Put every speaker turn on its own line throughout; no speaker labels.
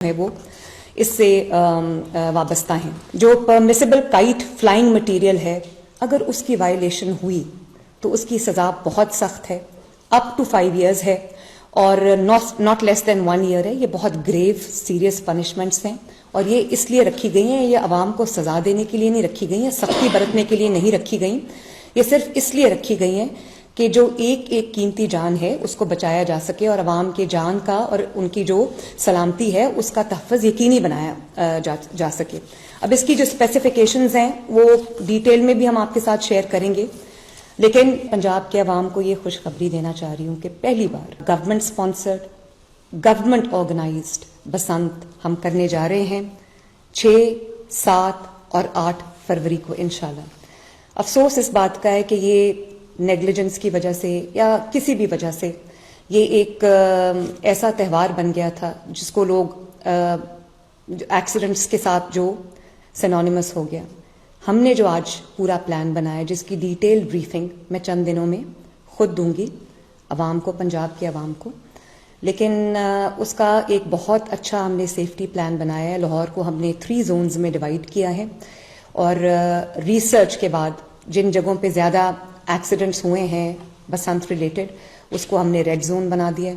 ہے وہ اس سے وابستہ ہیں. جو پرمیسیبل کائٹ فلائنگ مٹیریل ہے اگر اس کی وائلیشن ہوئی تو اس کی سزا بہت سخت ہے, اپ ٹو 5 years ہے اور ناٹ لیس دین 1 year ہے. یہ بہت گریو سیریس پنشمنٹس ہیں اور یہ اس لیے رکھی گئی ہیں, یہ عوام کو سزا دینے کے لیے نہیں رکھی گئی ہیں, سختی برتنے کے لیے نہیں رکھی گئیں, یہ صرف اس لیے رکھی گئی ہیں کہ جو ایک ایک قیمتی جان ہے اس کو بچایا جا سکے اور عوام کے جان کا اور ان کی جو سلامتی ہے اس کا تحفظ یقینی بنایا جا سکے. اب اس کی جو اسپیسیفیکیشنز ہیں وہ ڈیٹیل میں بھی ہم آپ کے ساتھ شیئر کریں گے, لیکن پنجاب کے عوام کو یہ خوشخبری دینا چاہ رہی ہوں کہ پہلی بار government sponsored, government organised Basant ہم کرنے جا رہے ہیں 6, 7 اور 8 فروری کو انشاءاللہ. افسوس اس بات کا ہے کہ یہ نیگلیجنس کی وجہ سے یا کسی بھی وجہ سے یہ ایک ایسا تہوار بن گیا تھا جس کو لوگ ایکسیڈنٹس کے ساتھ جو سینونیمس ہو گیا. ہم نے جو آج پورا پلان بنایا جس کی ڈیٹیل بریفنگ میں چند دنوں میں خود دوں گی عوام کو, پنجاب کے عوام کو, لیکن اس کا ایک بہت اچھا ہم نے سیفٹی پلان بنایا ہے. لاہور کو ہم نے 3 زونز میں ڈیوائڈ کیا ہے اور ریسرچ کے بعد جن جگہوں پہ زیادہ ایکسیڈنٹس ہوئے ہیں بسنت ریلیٹڈ اس کو ہم نے ریڈ زون بنا دیا,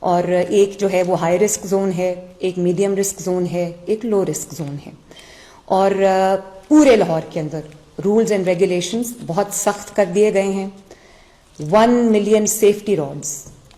اور ایک جو ہے وہ ہائی رسک زون ہے, ایک میڈیم رسک زون ہے, ایک لو رسک زون ہے. اور پورے لاہور کے اندر رولز اینڈ ریگولیشنز بہت سخت کر دیے گئے ہیں. 1 million سیفٹی راڈز